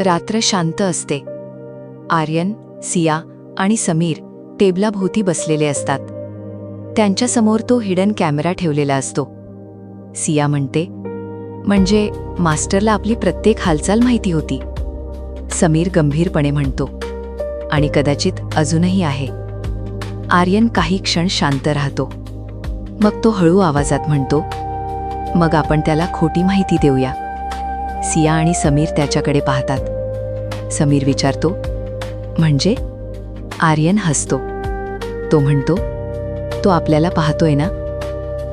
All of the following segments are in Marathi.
रात्र शांत असते. आर्यन, सिया आणि समीर टेबलाभोवती बसलेले असतात. त्यांच्यासमोर तो हिडन कॅमेरा ठेवलेला असतो. सिया म्हणते, म्हणजे मास्टरला आपली प्रत्येक हालचाल माहिती होती. समीर गंभीरपणे म्हणतो, आणि कदाचित अजूनही आहे. आर्यन काही क्षण शांत राहतो. मग तो हळू आवाजात म्हणतो, मग आपण त्याला खोटी माहिती देऊया. सिया आणि समीर त्याच्याकडे पाहतात. समीर विचारतो, म्हणजे? आर्यन हसतो. तो म्हणतो, तो आपल्याला पाहतोय ना,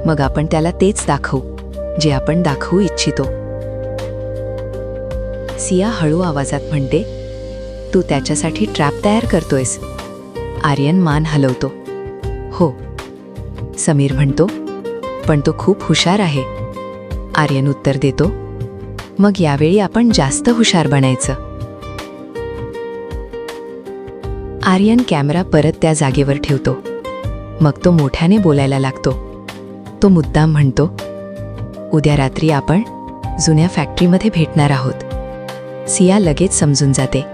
मग आपण त्याला तेच दाखवू जे आपण दाखवू इच्छितो. सिया हळू आवाजात म्हणते, तू त्याच्यासाठी ट्रॅप तयार करतोयस. आर्यन मान हलवतो. हो. समीर म्हणतो, पण तो खूप हुशार आहे. आर्यन उत्तर देतो, मग यावेळी आपण जास्त हुशार बनायचं. आर्यन कॅमेरा परत त्या जागेवर ठेवतो. मग तो मोठ्याने बोलायला लागतो. तो मुद्दाम म्हणतो, उद्या रात्री आपण जुन्या फॅक्टरीमध्ये भेटणार आहोत. सिया लगेच समजून जाते.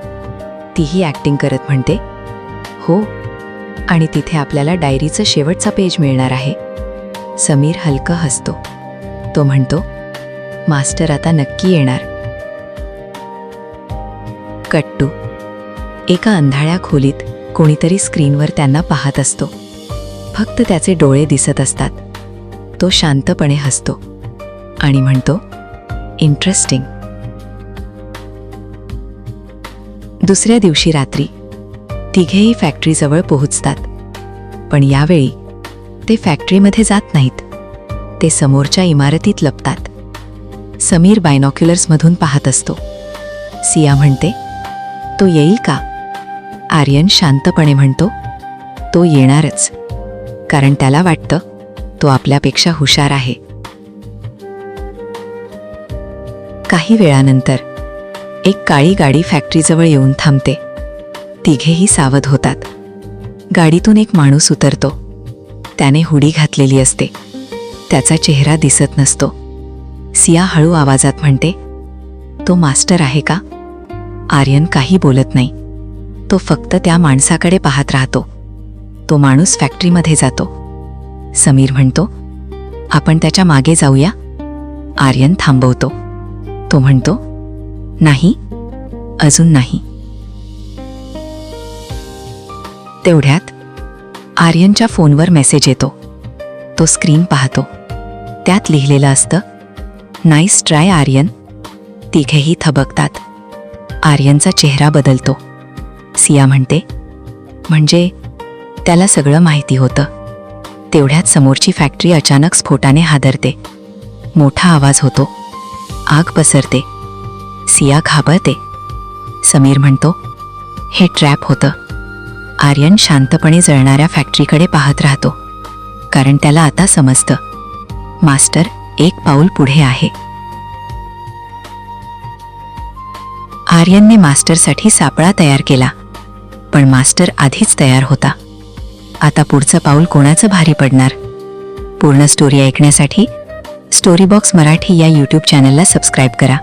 तीही ॲक्टिंग करत म्हणते, हो, आणि तिथे आपल्याला डायरीचं शेवटचा पेज मिळणार आहे. समीर हलकं हसतो. तो म्हणतो, मास्टर आता नक्की येणार. कट्टू. एका अंधाळ्या खोलीत कोणीतरी स्क्रीनवर त्यांना पाहत असतो. फक्त त्याचे डोळे दिसत असतात. तो शांतपणे हसतो आणि म्हणतो, इंटरेस्टिंग. दुसऱ्या दिवशी रात्री तिघेही फॅक्टरीजवळ पोहोचतात. पण यावेळी ते फॅक्टरीमध्ये जात नाहीत. ते समोरच्या इमारतीत लपतात. समीर बायनॉक्युलर्समधून पाहत असतो. सिया म्हणते, तो येईल का? आर्यन शांतपणे म्हणतो, तो येणारच, कारण त्याला वाटतं तो आपल्यापेक्षा हुशार आहे. काही वेळानंतर एक काळी गाडी फॅक्टरीजवळ येऊन थांबते. तिघेही सावध होतात. गाडीतून एक माणूस उतरतो. त्याने हुडी घातलेली असते. त्याचा चेहरा दिसत नसतो. सिया हळू आवाजात म्हणते, तो मास्टर आहे का? आर्यन काही बोलत नाही. तो फक्त त्या माणसाकडे पाहत राहतो. तो माणूस फॅक्टरीमध्ये जातो. समीर म्हणतो, आपण त्याच्या मागे जाऊया. आर्यन थांबवतो. तो म्हणतो, नाही, अजून नाही. तेवढ्यात आर्यनच्या फोनवर मेसेज येतो. तो स्क्रीन पाहतो. त्यात लिहिलेलं असतं, नाईस ट्राय आर्यन. तिघेही थबकतात. आर्यनचा चेहरा बदलतो. सिया म्हणते, म्हणजे त्याला सगळं माहिती होतं. तेवढ्यात समोरची फॅक्टरी अचानक स्फोटाने हादरते. मोठा आवाज होतो. आग पसरते. सिया घाबरते. समीर म्हणतो, हे ट्रॅप होतं. आर्यन शांतपणे जळणाऱ्या फॅक्टरीकडे पाहत राहतो, कारण त्याला आता समजतं, मास्टर एक पाऊल पुढे आहे. आर्यनने मास्टरसाठी सापळा तयार केला, पण मास्टर आधीच तयार होता. आता पुढचं पाऊल कोणाचं भारी पडणार? पूर्ण स्टोरी ऐकण्यासाठी स्टोरीबॉक्स मराठी या यूट्यूब चॅनलला सबस्क्राईब करा.